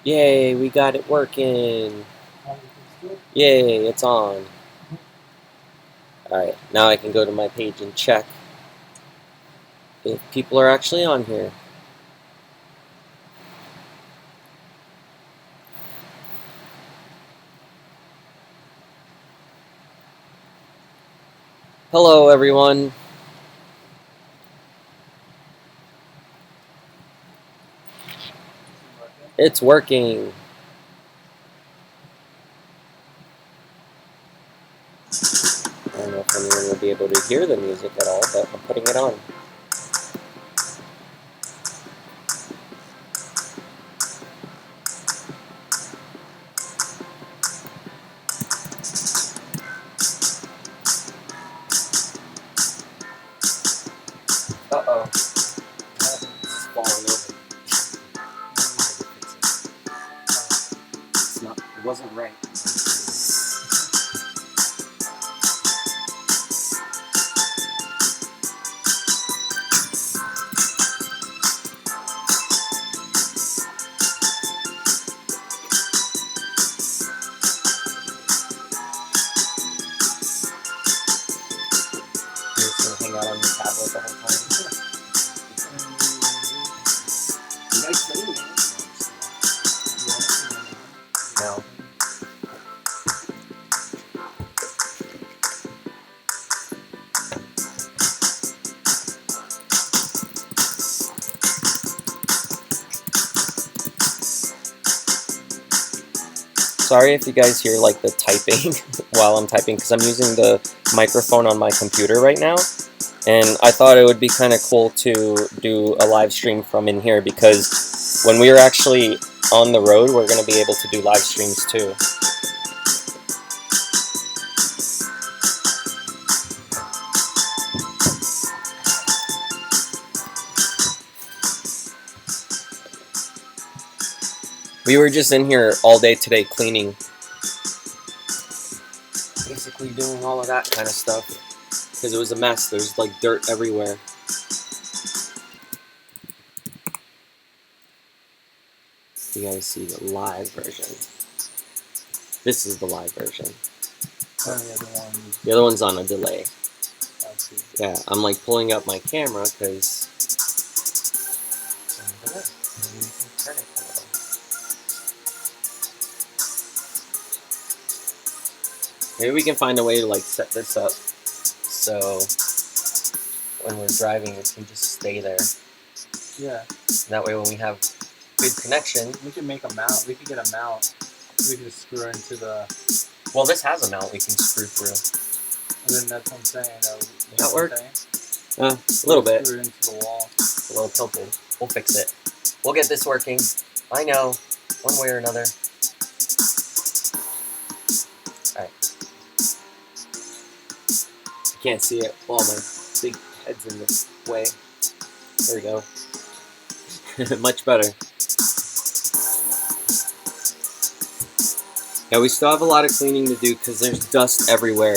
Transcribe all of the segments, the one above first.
Yay, we got it working. Yay, it's on. Alright, now I can go to my page and check if people are actually on here. Hello, everyone. It's working. I don't know if anyone will be able to hear the music at all, but I'm putting it on. Uh-oh. It's falling over. It's not, it wasn't right. You're just gonna hang out on your tablet the whole time. You guys sing, man? No. Sorry if you guys hear like the typing while I'm typing, because I'm using the microphone on my computer right now, and I thought it would be kind of cool to do a live stream from in here, because when we are actually on the road, we're going to be able to do live streams too. We were just in here all day today cleaning. Basically doing all of that kind of stuff. Because it was a mess. There's like dirt everywhere. You guys see the live version. This is the live version. The other one's on a delay. Yeah, I'm like pulling up my camera because maybe we can find a way to like set this up so when we're driving it can just stay there. Yeah. That way when we have good connection. We can make a mount. We could get a mount. We could screw into the... Well, this has a mount we can screw through. And then that's what I'm saying. Does that work? A little bit. Screw it into the wall. It's a little tilted. We'll fix it. We'll get this working. I know. One way or another. Alright. You can't see it. Oh, my big head's in the way. There we go. Much better. Yeah, we still have a lot of cleaning to do because there's dust everywhere.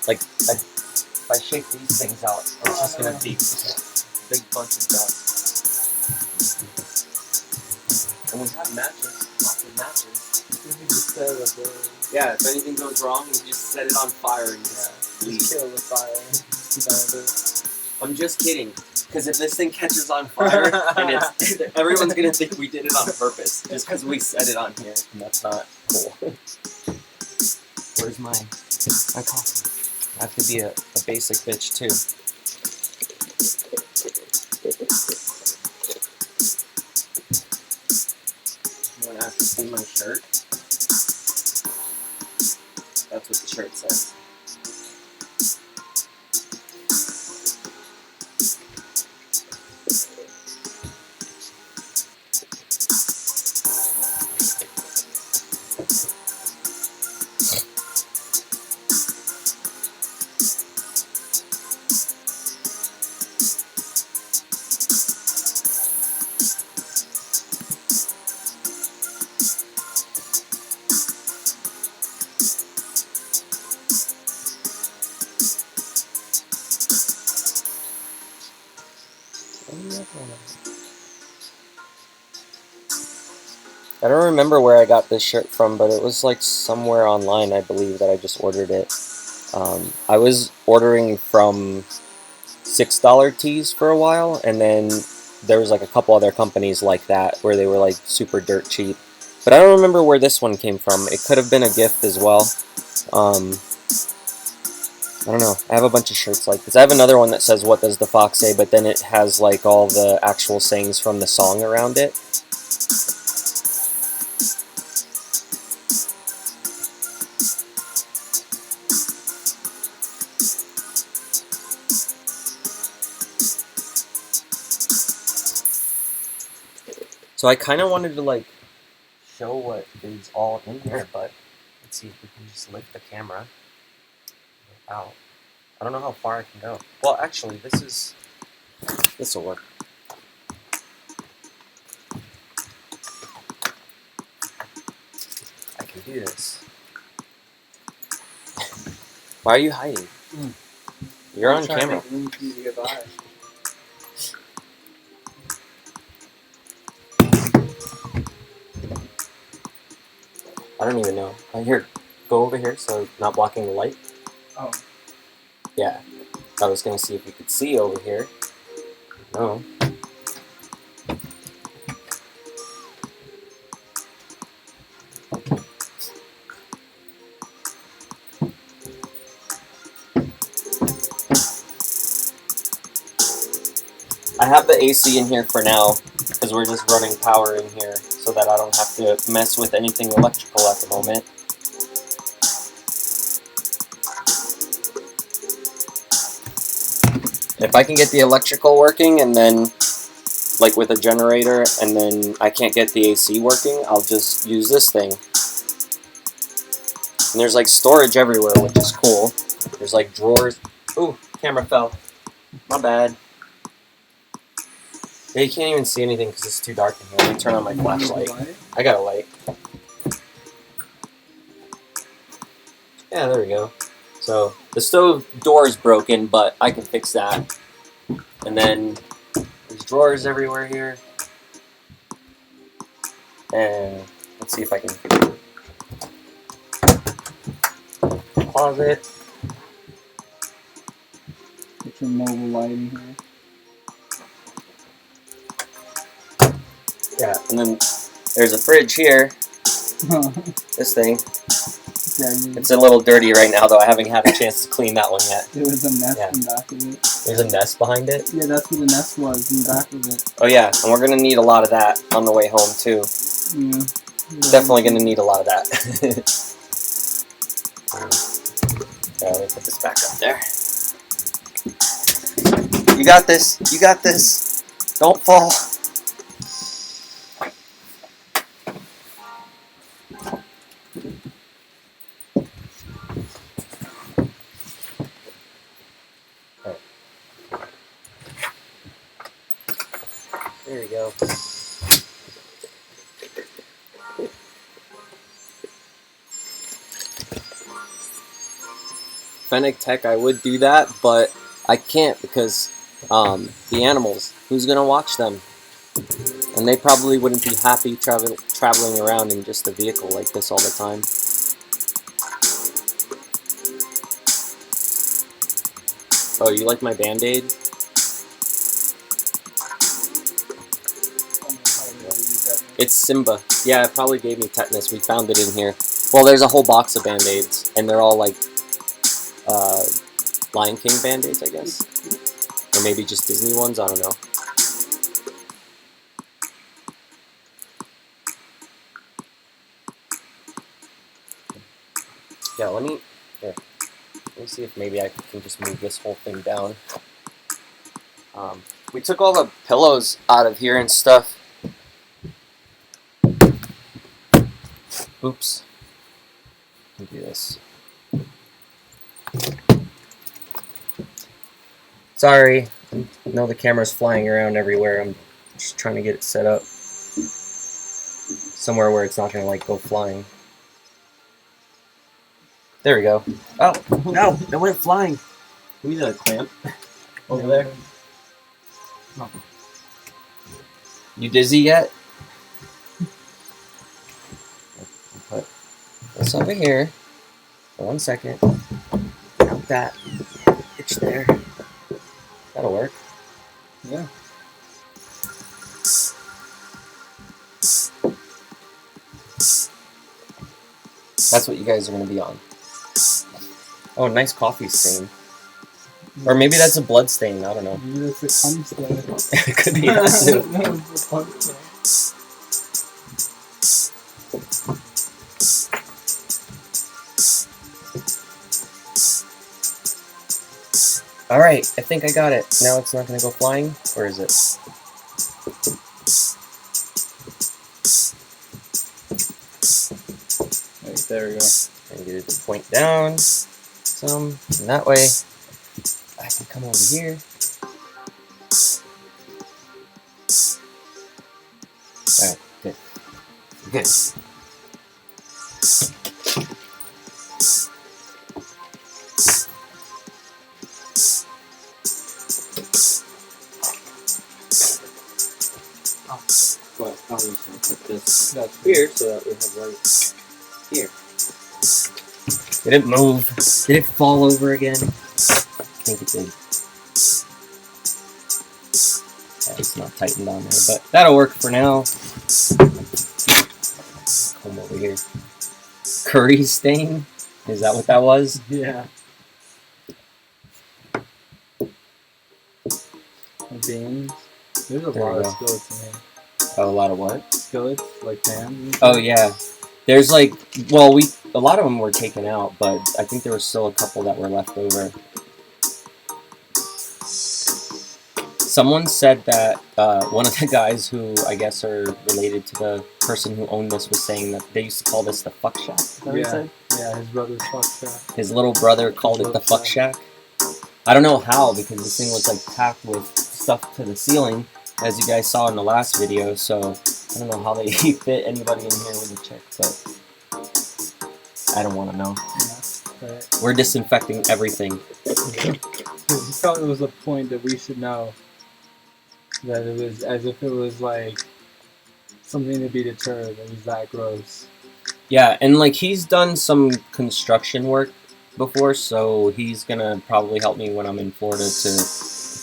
Like, if I shake these things out, it's just going to be a big bunch of dust. And we have matches, lots of matches. Yeah, if anything goes wrong, we just set it on fire and just leave. Kill the fire. I'm just kidding. Because if this thing catches on fire, and everyone's going to think we did it on purpose, just because we set it on here, and that's not cool. Where's my coffee? I have to be a basic bitch, too. You want to ask to see my shirt? That's what the shirt says. I don't remember where I got this shirt from, but it was like somewhere online, I believe, that I just ordered it. I was ordering from $6 tees for a while, and then there was like a couple other companies like that where they were like super dirt cheap. But I don't remember where this one came from. It could have been a gift as well. I don't know. I have a bunch of shirts like this. I have another one that says "What does the fox say?" but then it has like all the actual sayings from the song around it. So I kind of wanted to like show what is all in here, but let's see if we can just lift the camera out. I don't know how far I can go. Well, actually, this will work. I can do this. Why are you hiding? You're on camera. I don't even know. Here, go over here so not blocking the light. Oh. Yeah. I was gonna see if you could see over here. No. I have the AC in here for now because we're just running power in here so that I don't have to mess with anything electrical at the moment. If I can get the electrical working and then like with a generator and then I can't get the AC working, I'll just use this thing. And there's like storage everywhere, which is cool. There's like drawers. Ooh, camera fell. My bad. Yeah, you can't even see anything because it's too dark in here. Let me turn on my flashlight. I got a light. Yeah, there we go. So the stove door is broken, but I can fix that. And then there's drawers everywhere here. And let's see if I can closet. Put your mobile light in here. Yeah, and then there's a fridge here. This thing. It's a little dirty right now, though. I haven't had a chance to clean that one yet. There was a nest in back of it. There's a nest behind it? Yeah, that's where the nest was, in the back of it. Oh yeah, and we're going to need a lot of that on the way home, too. Yeah. Definitely going to need a lot of that. Let me put this back up there. You got this. You got this. Don't fall. There you go. Fennec Tech, I would do that, but I can't because the animals, who's going to watch them? And they probably wouldn't be happy traveling around in just a vehicle like this all the time. Oh, you like my Band-Aid? It's Simba. Yeah, it probably gave me tetanus. We found it in here. Well, there's a whole box of Band-Aids, and they're all like Lion King Band-Aids, I guess. Or maybe just Disney ones, I don't know. Yeah, let me see if maybe I can just move this whole thing down. We took all the pillows out of here and stuff. Oops. Let me do this. Sorry. I know the camera's flying around everywhere. I'm just trying to get it set up somewhere where it's not going to like go flying. There we go. Oh, no, it went flying. We need a clamp over there. You dizzy yet? this over here for 1 second. Mount that hitch there. That'll work. Yeah. That's what you guys are going to be on. Oh, nice coffee stain. Or maybe that's a blood stain, I don't know. Maybe that's a cum stain. It could be that too. That's a cum stain. Alright, I think I got it. Now it's not going to go flying? Or is it? Right, there we go. And get it to point down some, and that way I can come over here. Alright, good. Good. But I'm just going to put this here so that we have light here. Did it move? Did it fall over again? I think it did. Yeah, it's not tightened on there, but that'll work for now. Come over here. Curry stain? Is that what that was? Yeah. Beans. There's a There lot we of go. skillets in here. Oh, a lot of what? Skillets, like pans. Oh yeah. There's like, well, a lot of them were taken out, but I think there was still a couple that were left over. Someone said that one of the guys who I guess are related to the person who owned this was saying that they used to call this the fuck shack. Is that what he said? Yeah, his brother's fuck shack. His little brother called it the fuck shack. I don't know how, because this thing was like packed with stuff to the ceiling, as you guys saw in the last video, so I don't know how they fit anybody in here with a chick, but I don't want to know. Yeah, right. We're disinfecting everything. He felt it was a point that we should know that it was as if it was like something to be deterred. It was that gross. Yeah, and like he's done some construction work before, so he's gonna probably help me when I'm in Florida to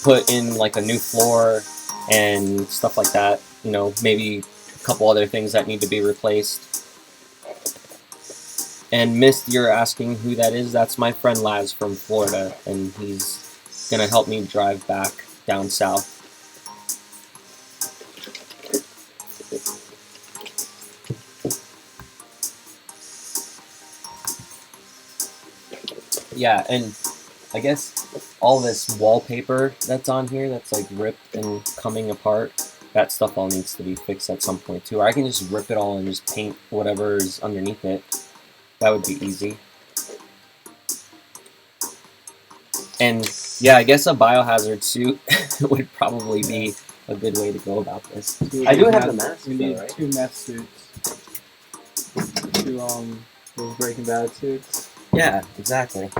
put in like a new floor and stuff like that. You know, maybe a couple other things that need to be replaced. And Mist, you're asking who that is? That's my friend Laz from Florida, and he's gonna help me drive back down south. Yeah, and I guess all this wallpaper that's on here that's like ripped and coming apart, that stuff all needs to be fixed at some point too. Or I can just rip it all and just paint whatever is underneath it. That would be easy. And yeah, I guess a biohazard suit would probably be a good way to go about this. I do have the mask. We need though, right? 2 meth suits. 2 those Breaking Bad suits. Yeah, exactly.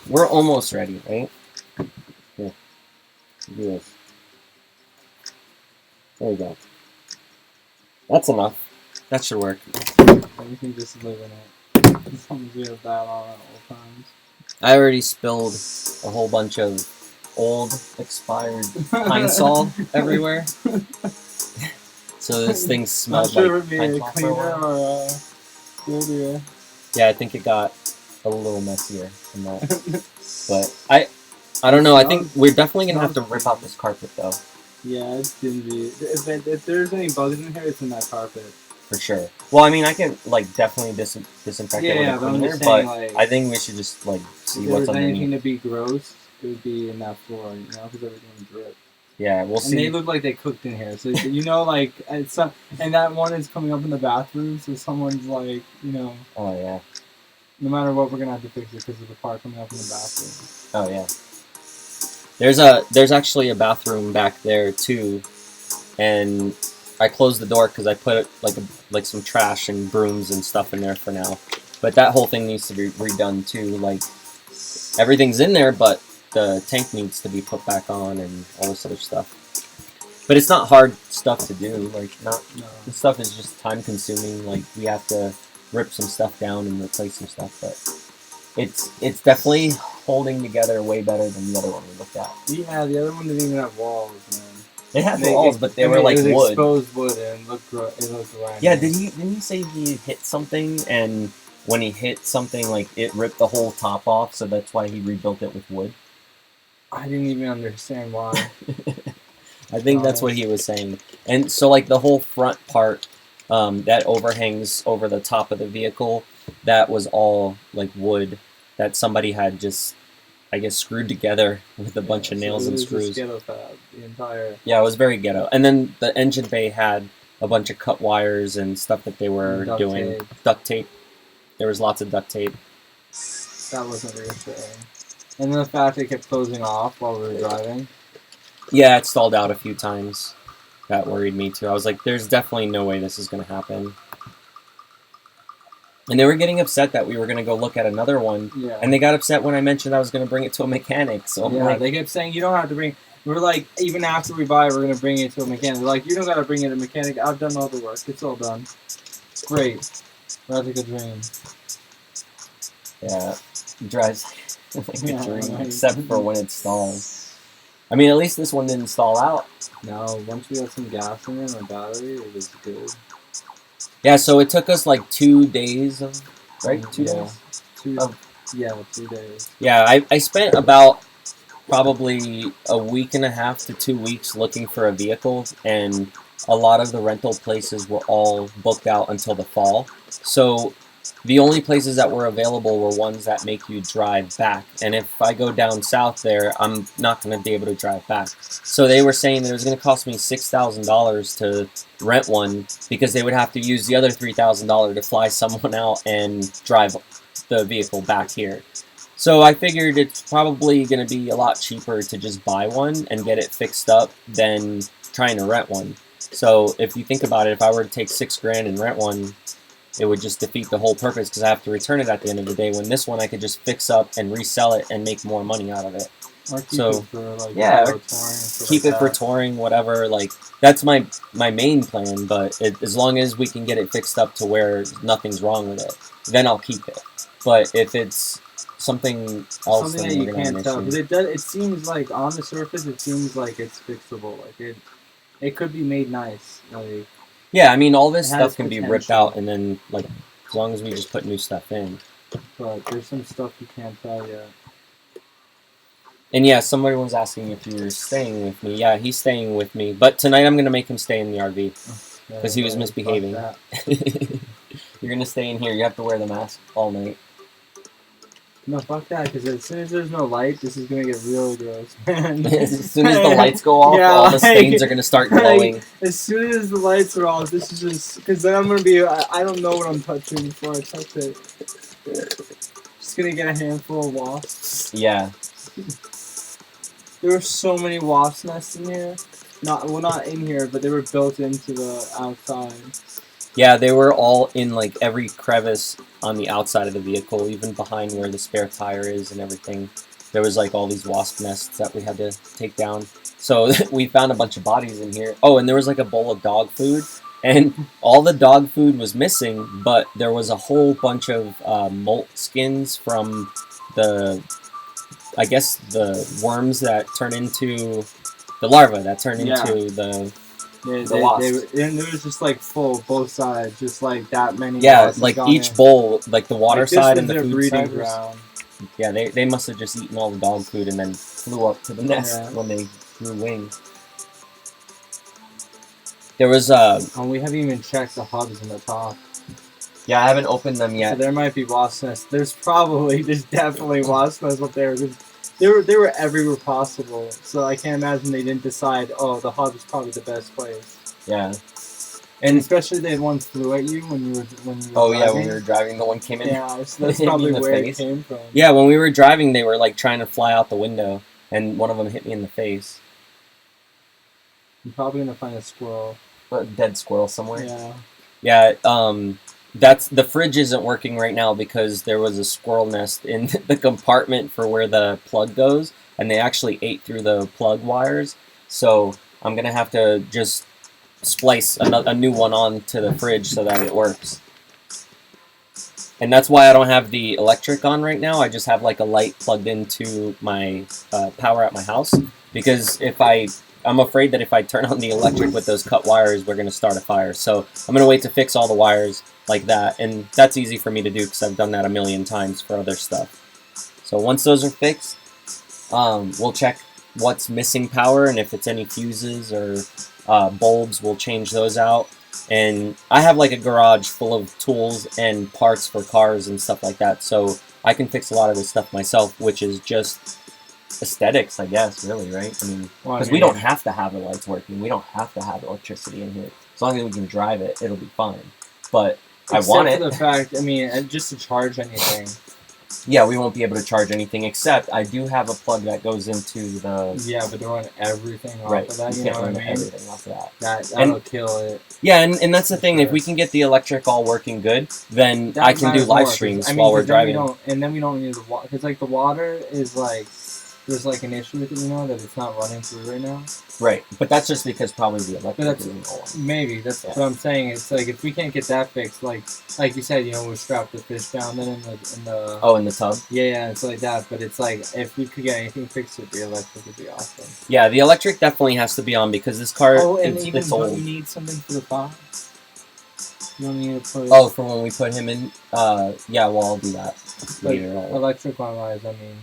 We're almost ready, right? Here. Do this. There we go. That's enough. That should work. We can just live in it. As long as we have that on at all times. I already spilled a whole bunch of old, expired pine sol everywhere. So this thing Not smells sure like if it pine would be sol a for a cleaner while. or dirtier. Yeah, I think it got a little messier than that. But I don't know. I think we're definitely gonna have to rip out this carpet though. Yeah, it's dingy. If there's any bugs in here, it's in that carpet. For sure. Well, I mean, I can like definitely disinfect it with a but I'm cleaner, just but saying, like, I think we should just like see if there what's was anything underneath. to be gross, it would be in that floor, you know, because everything would drip. Yeah, we'll And see. they look like they cooked in here, so you know, like, it's some, and that one is coming up in the bathroom, so someone's like, you know, Oh yeah. no matter what, we're gonna have to fix it because of the part coming up in the bathroom. Oh yeah. There's actually a bathroom back there too, and I closed the door because I put like some trash and brooms and stuff in there for now. But that whole thing needs to be redone too. Like everything's in there, but the tank needs to be put back on and all this other stuff. But it's not hard stuff to do. Like No. this stuff is just time consuming. Like we have to rip some stuff down and replace some stuff, but it's definitely holding together way better than the other one we looked at. Yeah, the other one didn't even have walls, man. It had walls, but they were like it was wood. exposed wood, and it looked grimy. Yeah, didn't he say he hit something, and when he hit something, like it ripped the whole top off, so that's why he rebuilt it with wood? I didn't even understand why. I think that's what he was saying. And so like the whole front part that overhangs over the top of the vehicle, that was all like wood that somebody had just, I guess, screwed together with a bunch of nails and screws. Ghetto fab, the entire. Yeah, it was very ghetto. And then the engine bay had a bunch of cut wires and stuff that they were doing. Duct tape. There was lots of duct tape. That wasn't reassuring. And then the fact it kept closing off while we were driving. Yeah, it stalled out a few times. That worried me too. I was like, there's definitely no way this is going to happen. And they were getting upset that we were going to go look at another one. Yeah. And they got upset when I mentioned I was going to bring it to a mechanic. So I'm like, they kept saying, you don't have to bring... We're like, even after we buy it, we're going to bring it to a mechanic. They're like, you don't got to bring it to a mechanic. I've done all the work. It's all done. Great. That's like a dream. Yeah. It drives like a dream, except for when it stalls. I mean, at least this one didn't stall out. No, once we got some gas in it and a battery, it was good. Yeah, so it took us like 2 days of, right? 2 days? 2 days. Yeah, I spent about probably a week and a half to 2 weeks looking for a vehicle, and a lot of the rental places were all booked out until the fall. So the only places that were available were ones that make you drive back. And if I go down south there, I'm not going to be able to drive back. So they were saying that it was going to cost me $6,000 to rent one, because they would have to use the other $3,000 to fly someone out and drive the vehicle back here. So I figured it's probably going to be a lot cheaper to just buy one and get it fixed up than trying to rent one. So if you think about it, if I were to take $6,000 and rent one, it would just defeat the whole purpose, because I have to return it at the end of the day. When this one, I could just fix up and resell it and make more money out of it. Or keep it for, like, yeah, keep it for touring, whatever. Like, that's my main plan. But as long as we can get it fixed up to where nothing's wrong with it, then I'll keep it. But if it's something else, something that you can't tell, but it seems like on the surface, it seems like it's fixable. Like it could be made nice. Like. Yeah, I mean, all this stuff can be ripped out, and then, like, as long as we just put new stuff in. But there's some stuff you can't tell yet. And yeah, somebody was asking if you were staying with me. Yeah, he's staying with me. But tonight I'm going to make him stay in the RV, because he was misbehaving. You're going to stay in here. You have to wear the mask all night. No, fuck that, because as soon as there's no light, this is going to get real gross, man. As soon as the lights go off, all the stains are going to start glowing. As soon as the lights are off, this is just... Because then I'm going to be... I don't know what I'm touching before I touch it. Just going to get a handful of wasps. Yeah. There were so many wasp nests in here. Not in here, but they were built into the outside. Yeah, they were all in, like, every crevice on the outside of the vehicle, even behind where the spare tire is and everything. There was, like, all these wasp nests that we had to take down. So we found a bunch of bodies in here. Oh, and there was, like, a bowl of dog food. And all the dog food was missing, but there was a whole bunch of molt skins from the, I guess, the worms that turn into... The larvae that turn into the... and there was just like full both sides, just like that many. Yeah, like each bowl, like the water side and the food side. Ground. Yeah, they must have just eaten all the dog food and then flew up to the nest when they grew wings. There was and we haven't even checked the hubs in the top. Yeah, I haven't opened them yet. So there might be wasp nests. There's definitely wasp nests up there. They were everywhere possible, so I can't imagine they didn't decide, oh, the hub is probably the best place. Yeah. And especially they one flew at you when you were driving. Yeah, when we were driving, the one came in. Yeah, so that's probably where it came from. Yeah, when we were driving, they were like trying to fly out the window, and one of them hit me in the face. I'm probably gonna find a squirrel. A dead squirrel somewhere. Yeah. Yeah. The fridge isn't working right now because there was a squirrel nest in the compartment for where the plug goes, and they actually ate through the plug wires. So I'm gonna have to just splice a new one onto the fridge so that it works. And that's why I don't have the electric on right now. I just have like a light plugged into my power at my house, because I'm afraid that if I turn on the electric with those cut wires, we're going to start a fire. So I'm going to wait to fix all the wires like that, and that's easy for me to do because I've done that a million times for other stuff. So once those are fixed, we'll check what's missing power, and if it's any fuses or bulbs, we'll change those out. And I have like a garage full of tools and parts for cars and stuff like that, so I can fix a lot of this stuff myself, which is just aesthetics, I guess, really, right? I mean, because we don't have to have the lights working, we don't have to have electricity in here. As long as we can drive it, it'll be fine. But I want it. Except for the fact, I mean, just to charge anything. Yeah, we won't be able to charge anything, except I do have a plug that goes into the... Yeah, but to run everything off right. of that, you know can't what I run mean? everything off of that. That'll kill it. Yeah, and that's the thing, if we can get the electric all working good, then That I can do live more, streams I mean, while we're driving. Then we don't need the water, because like the water is like, there's like an issue with it, you know, that it's not running through right now. Right, but that's just because probably the electric isn't on. Maybe, that's what I'm saying. It's like, if we can't get that fixed, like you said, you know, we strap the fish down then in the... Oh, in the tub? Yeah, it's like that, but it's like, if we could get anything fixed with the electric, would be awesome. Yeah, the electric definitely has to be on, because this car, it's old. You need something for the box? You don't need to put... Oh, for when we put him in? Yeah, well, I'll do that later. Electric-wise, I mean...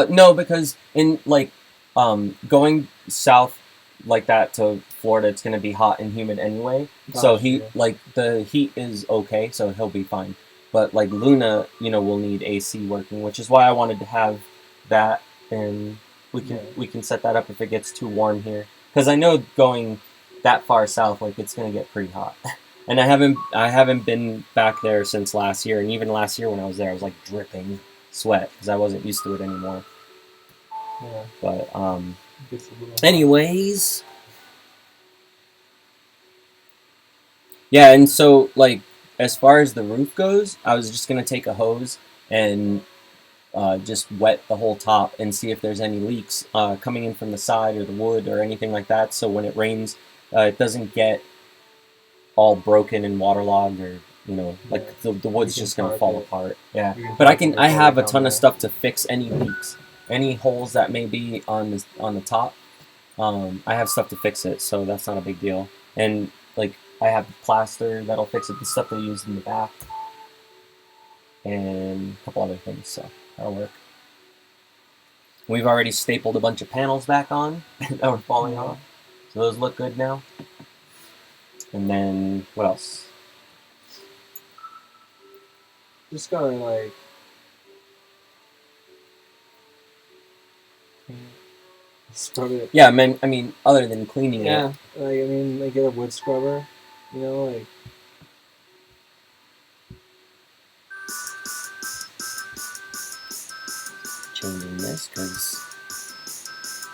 No, because in, like, going south like that to Florida, it's going to be hot and humid anyway. So the heat is okay, so he'll be fine. But, like, Luna, you know, will need AC working, which is why I wanted to have that, and we can set that up if it gets too warm here. Because I know going that far south, like, it's going to get pretty hot. And I haven't been back there since last year, and even last year when I was there, I was, like, dripping sweat, because I wasn't used to it anymore. Yeah. But, anyways. Yeah, and so, like, as far as the roof goes, I was just going to take a hose and just wet the whole top and see if there's any leaks coming in from the side or the wood or anything like that, so when it rains, it doesn't get all broken and waterlogged, or, you know, like, the wood's just going to fall apart. Yeah, but I have a ton of stuff to fix any leaks. Any holes that may be on the top, I have stuff to fix it, so that's not a big deal. And, like, I have plaster that'll fix it, the stuff they used in the back, and a couple other things, so that'll work. We've already stapled a bunch of panels back on that were falling off, so those look good now. And then, what else? Just gotta, like... scrub it. Yeah, I mean, other than cleaning it. Yeah, like, I mean, like, get a wood scrubber, you know, like... Changing this, because...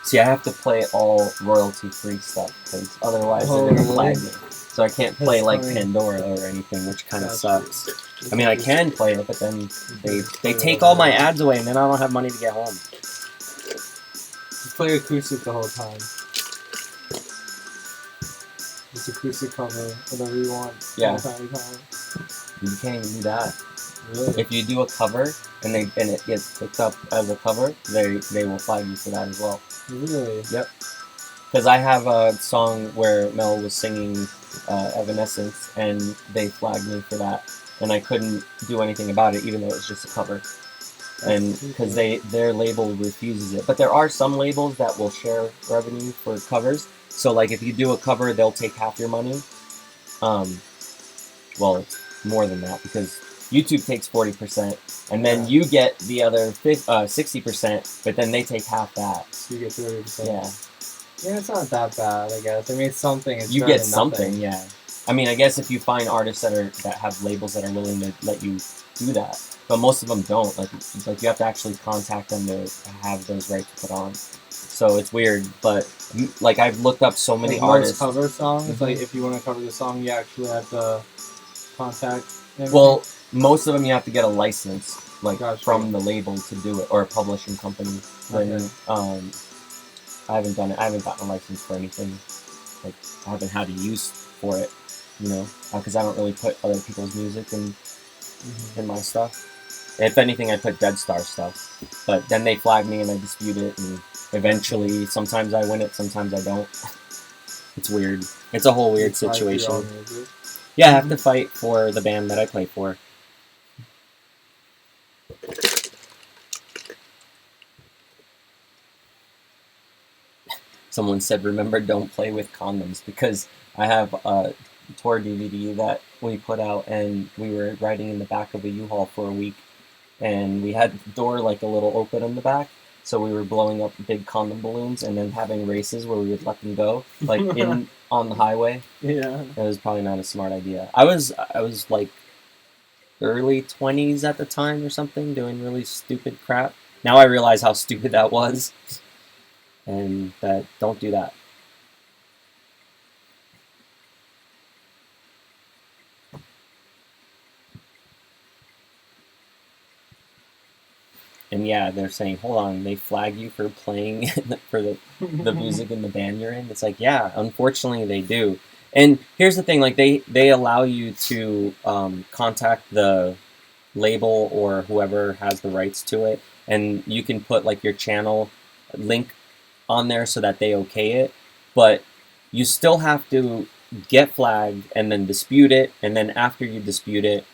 See, I have to play all royalty-free stuff, because otherwise they're going to flag me. So I can't play, like, Pandora or anything, which kind of sucks. I mean, I can play it, but then they take all my ads away, and then I don't have money to get home. Just play acoustic the whole time. Just acoustic cover, whatever you want. Yeah. All the time. You can't even do that. Really? If you do a cover and it gets picked up as a cover, they will flag you for that as well. Really? Yep. Because I have a song where Mel was singing Evanescence, and they flagged me for that, and I couldn't do anything about it, even though it was just a cover. And because their label refuses it. But there are some labels that will share revenue for covers. So, like, if you do a cover, they'll take half your money. Well, it's more than that, because YouTube takes 40%, and then you get the other 60%, but then they take half that. So you get 30%. Yeah. Yeah, it's not that bad, I guess. I mean, it's something. It's you get something, yeah. I mean, I guess if you find artists that have labels that are willing to let you do that, but most of them don't. Like you have to actually contact them to have those rights put on. So it's weird, but like I've looked up so many artists. Most cover songs, like if you want to cover the song, you actually have to contact them. Well, most of them you have to get a license, like from the label to do it, or a publishing company. Okay. I haven't done it. I haven't gotten a license for anything. Like I haven't had a use for it, you know, because I don't really put other people's music in in my stuff. If anything, I put Dead Star stuff. But then they flag me and I dispute it, and eventually, sometimes I win it, sometimes I don't. It's weird. It's a whole weird situation. Yeah, I have to fight for the band that I play for. Someone said, remember, don't play with condoms, because I have a tour DVD that we put out, and we were riding in the back of a U-Haul for a week, and we had the door like a little open in the back, so we were blowing up big condom balloons and then having races where we would let them go, like in on the highway. Yeah. That was probably not a smart idea. I was like early 20s at the time or something, doing really stupid crap. Now I realize how stupid that was, and that don't do that. And yeah, they're saying, hold on, they flag you for playing for the music in the band you're in. It's like, yeah, unfortunately they do. And here's the thing, like they allow you to contact the label or whoever has the rights to it, and you can put like your channel link on there so that they okay it, but you still have to get flagged and then dispute it, and then after you dispute it,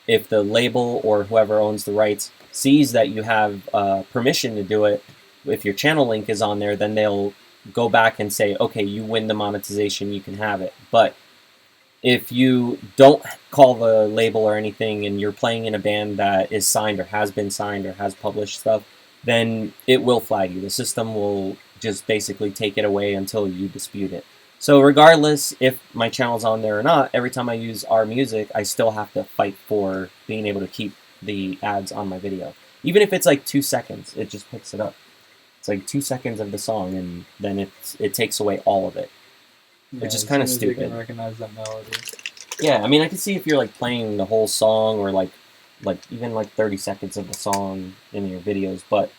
if the label or whoever owns the rights sees that you have permission to do it, if your channel link is on there, then they'll go back and say, okay, you win the monetization, you can have it. But if you don't call the label or anything and you're playing in a band that is signed or has been signed or has published stuff, then it will flag you. The system will just basically take it away until you dispute it. So regardless if my channel's on there or not, every time I use our music, I still have to fight for being able to keep the ads on my video. Even if it's like 2 seconds, it just picks it up. It's like 2 seconds of the song, and then it takes away all of it. Yeah, which is kind of stupid. They can recognize that melody. Yeah, I mean, I can see if you're like playing the whole song or like even like 30 seconds of the song in your videos, but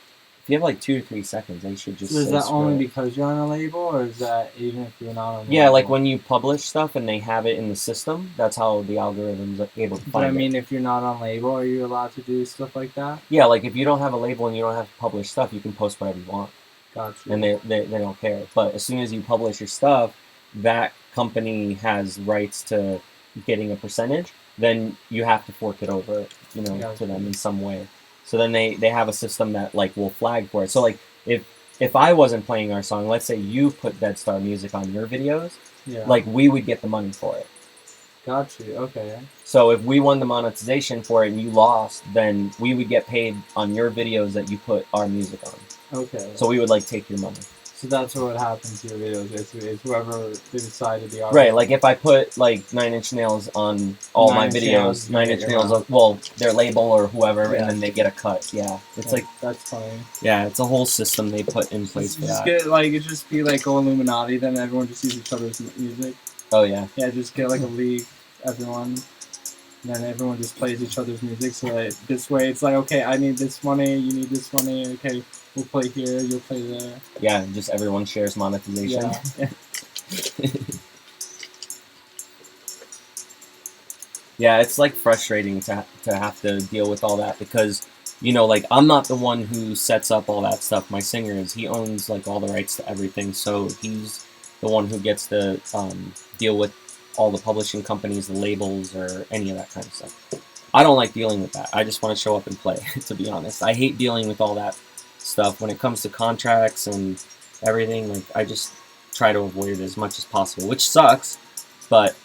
if you have like 2 to 3 seconds, they should just. So is that only because you're on a label, or is that even if you're not on? Yeah, like when you publish stuff and they have it in the system, that's how the algorithm's able to find it. But I mean, if you're not on label, are you allowed to do stuff like that? Yeah, like if you don't have a label and you don't have to publish stuff, you can post whatever you want. Gotcha. And they don't care. But as soon as you publish your stuff, that company has rights to getting a percentage, then you have to fork it over, to them in some way. So then they have a system that like will flag for it. So like if I wasn't playing our song, let's say you put Dead Star music on your videos, like we would get the money for it. Got you. Okay. So if we won the monetization for it and you lost, then we would get paid on your videos that you put our music on. Okay. So we would like take your money. So that's what happens to your videos. It's whoever they decided the artist. Right, like if I put like 9 Inch Nails on all my videos, 9 Inch Nails, well, their label or whoever, and then they get a cut. Yeah, it's like that's funny. Yeah, it's a whole system they put in place for that. It just be like Illuminati. Then everyone just uses each other's music. Oh yeah. Yeah, just get like a league, everyone. And then everyone just plays each other's music. So that this way, it's like, okay, I need this money, you need this money. Okay, we'll play here, you'll play there. Yeah, just everyone shares monetization. Yeah. Yeah, it's like frustrating to have to deal with all that because, like I'm not the one who sets up all that stuff. My singer is. He owns like all the rights to everything, so he's the one who gets to deal with all the publishing companies, the labels, or any of that kind of stuff. I don't like dealing with that. I just want to show up and play, to be honest. I hate dealing with all that stuff when it comes to contracts and everything. Like I just try to avoid it as much as possible, which sucks, but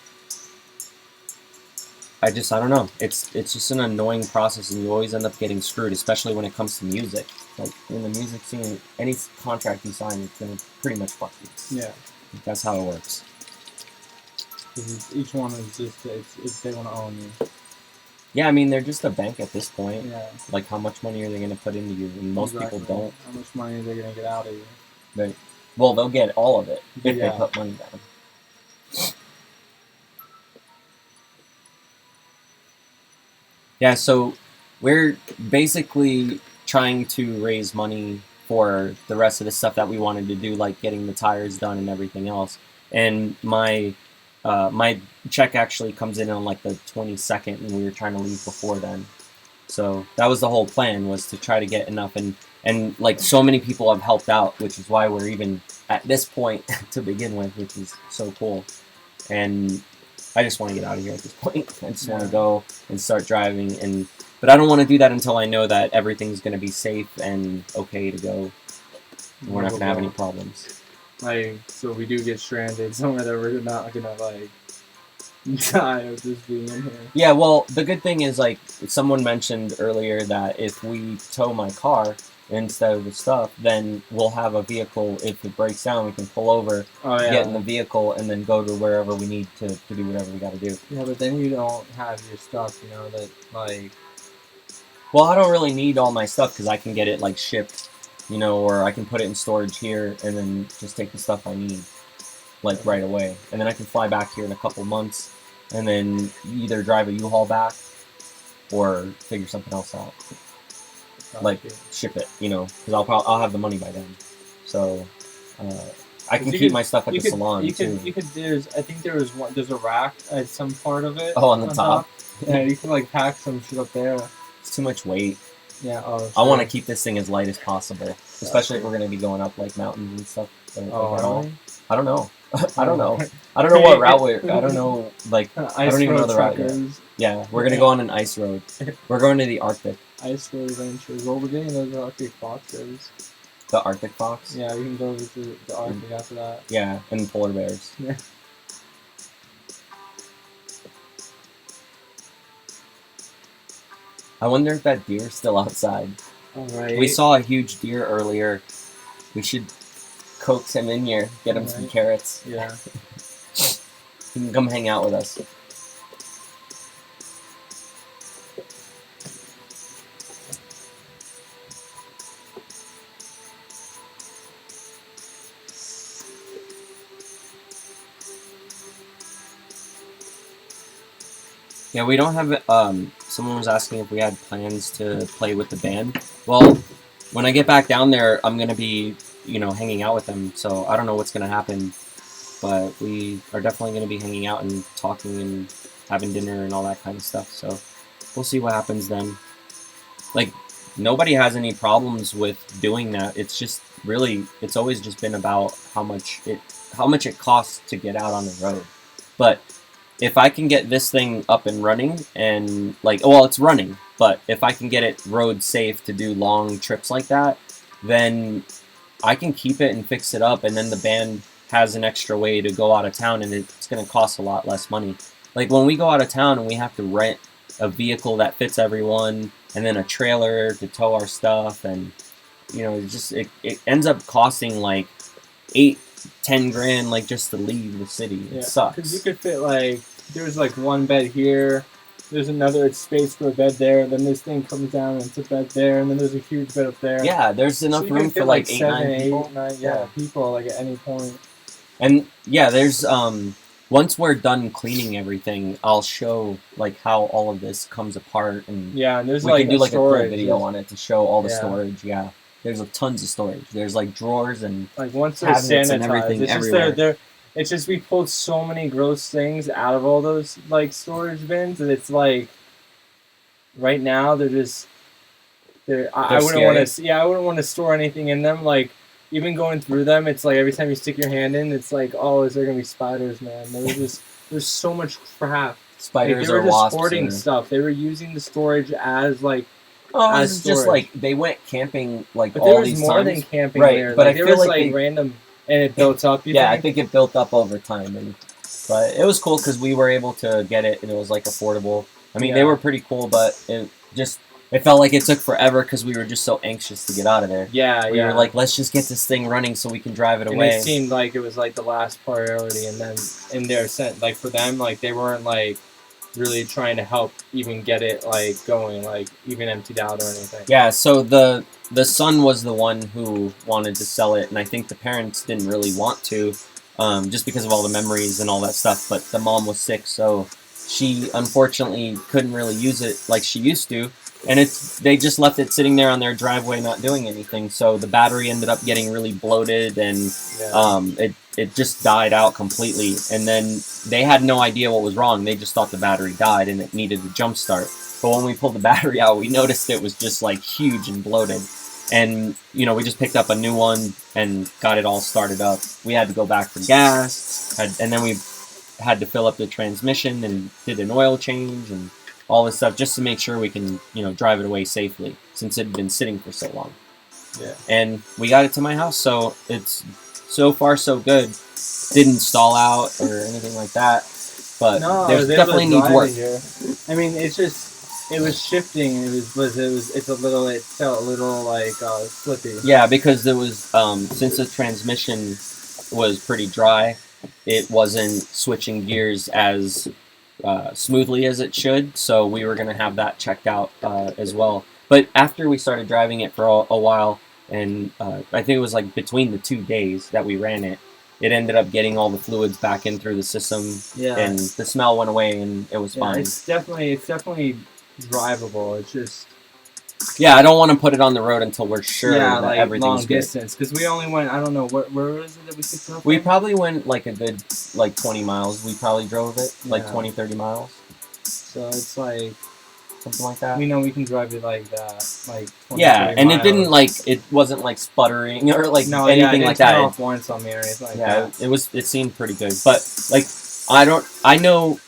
I don't know. It's just an annoying process, and you always end up getting screwed, especially when it comes to music. Like in the music scene, any contract you sign, it's gonna pretty much fuck you. Yeah. That's how it works. Each one is just if they want to own you. Yeah, I mean they're just a bank at this point. Yeah. Like how much money are they gonna put into you? And most people don't. How much money are they gonna get out of you? Right. Well, they'll get all of it if they put money down. Yeah, so we're basically trying to raise money for the rest of the stuff that we wanted to do, like getting the tires done and everything else. And my my check actually comes in on like the 22nd, and we were trying to leave before then. So that was the whole plan, was to try to get enough, and like so many people have helped out, which is why we're even at this point to begin with, which is so cool. And I just want to get out of here at this point. I just want to go and start driving, but I don't want to do that until I know that everything's going to be safe and okay to go. And we're not going to have any problems. Like, so we do get stranded somewhere that we're not gonna like die of just being in here. Yeah, well, the good thing is, like, someone mentioned earlier that if we tow my car instead of the stuff, then we'll have a vehicle. If it breaks down, we can pull over, get in the vehicle, and then go to wherever we need to do whatever we got to do. Yeah, but then you don't have your stuff, you know, that, like... Well, I don't really need all my stuff because I can get it, like, shipped, you know, or I can put it in storage here and then just take the stuff I need, like, right away. And then I can fly back here in a couple months and then either drive a U-Haul back or figure something else out. Like, ship it, you know, because I'll have the money by then. So, I can keep my stuff at the salon, too. I think there's a rack at some part of it. Oh, on the top? Yeah, you can, like, pack some shit up there. It's too much weight. Yeah, I want to keep this thing as light as possible, especially if we're going to be going up, like, mountains and stuff. Really? I don't know. I don't know. I don't know what route I don't know, like, I don't even know the route yet. Yeah, we're going to go on an ice road. We're going to the Arctic. Ice road adventures. Well, we're getting those Arctic foxes. The Arctic fox? Yeah, we can go to the Arctic after that. Yeah, and polar bears. Yeah. I wonder if that deer's still outside. Alright. We saw a huge deer earlier. We should coax him in here, get him some carrots. Yeah. He can come hang out with us. Yeah, we don't have, someone was asking if we had plans to play with the band. Well, when I get back down there, I'm going to be, you know, hanging out with them, so I don't know what's going to happen, but we are definitely going to be hanging out and talking and having dinner and all that kind of stuff, so we'll see what happens then. Like, nobody has any problems with doing that. It's just really, it's always just been about how much it costs to get out on the road. But if I can get this thing up and running and, like, well, it's running, but if I can get it road safe to do long trips like that, then I can keep it and fix it up, and then the band has an extra way to go out of town, and it's going to cost a lot less money. Like, when we go out of town and we have to rent a vehicle that fits everyone, and then a trailer to tow our stuff, and, you know, it ends up costing, like, 8-10 grand, like, just to leave the city. It sucks. Because you could fit, like, there's like one bed here, there's another space for a bed there, then this thing comes down and it's a bed there, and then there's a huge bed up there. Yeah, there's enough room for like 8-9 people. People, like, at any point. And yeah, there's once we're done cleaning everything, I'll show like how all of this comes apart, and and there's we like can do like storage. a full video on it to show all the storage. Yeah, there's tons of storage. There's like drawers and like once they're sanitized, and everything it's everywhere. It's just we pulled so many gross things out of all those like storage bins that it's like right now I wouldn't want to. Yeah, I wouldn't want to store anything in them. Like even going through them, it's like every time you stick your hand in, it's like, oh, is there gonna be spiders, man? There's so much crap. Spiders or wasps. They were just wasps hoarding stuff. They were using the storage as like. Oh, it's just like they went camping like but all these times. There was more than camping right, there. But like, I there feel was like random. And it built up, you think? I think it built up over time. But it was cool because we were able to get it, and it was, like, affordable. I mean, they were pretty cool, but it felt like it took forever because we were just so anxious to get out of there. Yeah, we were like, let's just get this thing running so we can drive it away. And it seemed like it was, like, the last priority, and then in their sense, like, for them, like, they weren't, like, really trying to help even get it, like, going, like, even emptied out or anything. Yeah, so the son was the one who wanted to sell it, and I think the parents didn't really want to, just because of all the memories and all that stuff, but the mom was sick, so she unfortunately couldn't really use it like she used to, and they just left it sitting there on their driveway not doing anything. So the battery ended up getting really bloated, and it just died out completely. And then they had no idea what was wrong. They just thought the battery died and it needed a jump start. But when we pulled the battery out, we noticed it was just like huge and bloated. And, you know, we just picked up a new one and got it all started up. We had to go back for gas, and then we had to fill up the transmission and did an oil change and all this stuff just to make sure we can, you know, drive it away safely since it had been sitting for so long. Yeah. And we got it to my house, so it's so far so good. Didn't stall out or anything like that, but there's definitely needs work. I mean, it's just. It was shifting. It felt a little like slippy. Yeah, because there was since the transmission was pretty dry, it wasn't switching gears as smoothly as it should. So we were gonna have that checked out as well. But after we started driving it for a while, and I think it was like between the 2 days that we ran it, it ended up getting all the fluids back in through the system, and the smell went away, and it was fine. It's definitely drivable. It's just I don't want to put it on the road until we're sure that like everything's long good. distance, because we only went, I don't know, where was it that we picked up? We probably went like a good 20 miles. We probably drove it like 20-30 miles. So it's like something like that. We know we can drive it like that, like 20, and miles. it didn't it wasn't like sputtering or like anything like that. It didn't turn off once on me or anything like that. It seemed pretty good, but like I know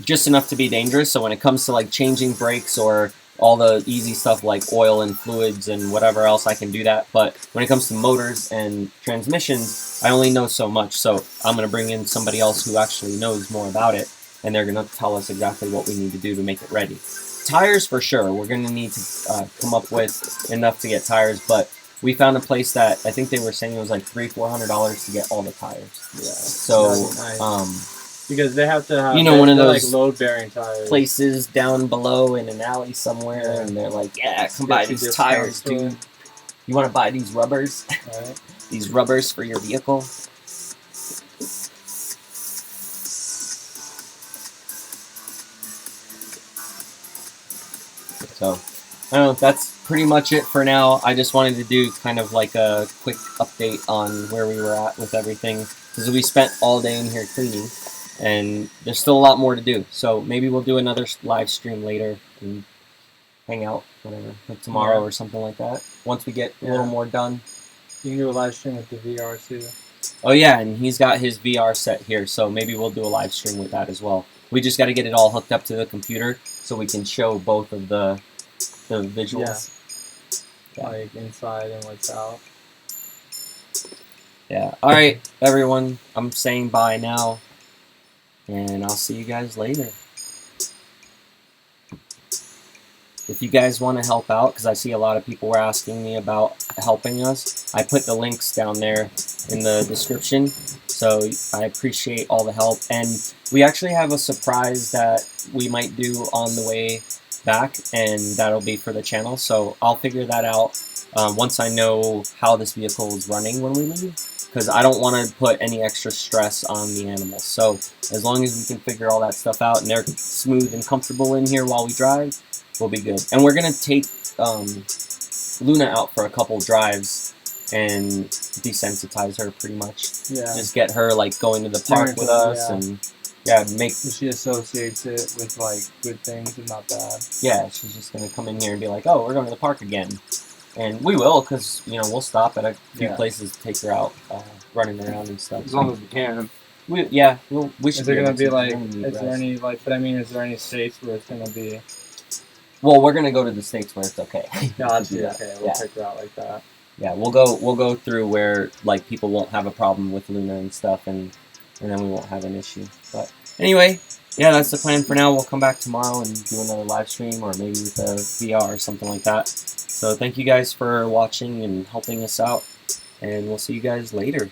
just enough to be dangerous. So when it comes to like changing brakes or all the easy stuff like oil and fluids and whatever else, I can do that. But when it comes to motors and transmissions, I only know so much. So I'm going to bring in somebody else who actually knows more about it, and they're going to tell us exactly what we need to do to make it ready. Tires for sure. We're going to need to come up with enough to get tires, but we found a place that I think they were saying it was like $300-400 to get all the tires. Yeah. So nice. Because they have to have, one of those like load-bearing tires. Places down below in an alley somewhere, and they're like, come buy these tires, dude. You want to buy these rubbers? Right. These rubbers for your vehicle? So, I don't know, that's pretty much it for now. I just wanted to do kind of like a quick update on where we were at with everything, because we spent all day in here cleaning. And there's still a lot more to do, so maybe we'll do another live stream later and hang out, whatever, like tomorrow or something like that. Once we get a little more done. You can do a live stream with the VR too. Oh yeah, and he's got his VR set here, so maybe we'll do a live stream with that as well. We just got to get it all hooked up to the computer so we can show both of the visuals. Yeah. Like inside and what's out. Yeah. All right, everyone. I'm saying bye now. And I'll see you guys later. If you guys want to help out, because I see a lot of people were asking me about helping us, I put the links down there in the description. So I appreciate all the help. And we actually have a surprise that we might do on the way back, and that'll be for the channel. So I'll figure that out once I know how this vehicle is running when we leave, because I don't want to put any extra stress on the animals. So as long as we can figure all that stuff out and they're smooth and comfortable in here while we drive, we'll be good. And we're going to take Luna out for a couple drives and desensitize her pretty much. Yeah. Just get her like going to the park with us and make... She associates it with like good things and not bad. Yeah, she's just going to come in here and be like, oh, we're going to the park again. And we will, because, you know, we'll stop at a few places to take her out, running around and stuff. As long as we can. We should. Is there going to be, like, is there any, like, but I mean, is there any states where it's going to be... Well, we're going to go to the states where it's okay. Gotcha, okay, we'll take her out like that. Yeah, we'll go through where, like, people won't have a problem with Luna and stuff, and then we won't have an issue. But anyway, yeah, that's the plan for now. We'll come back tomorrow and do another live stream, or maybe with a VR or something like that. So thank you guys for watching and helping us out, and we'll see you guys later.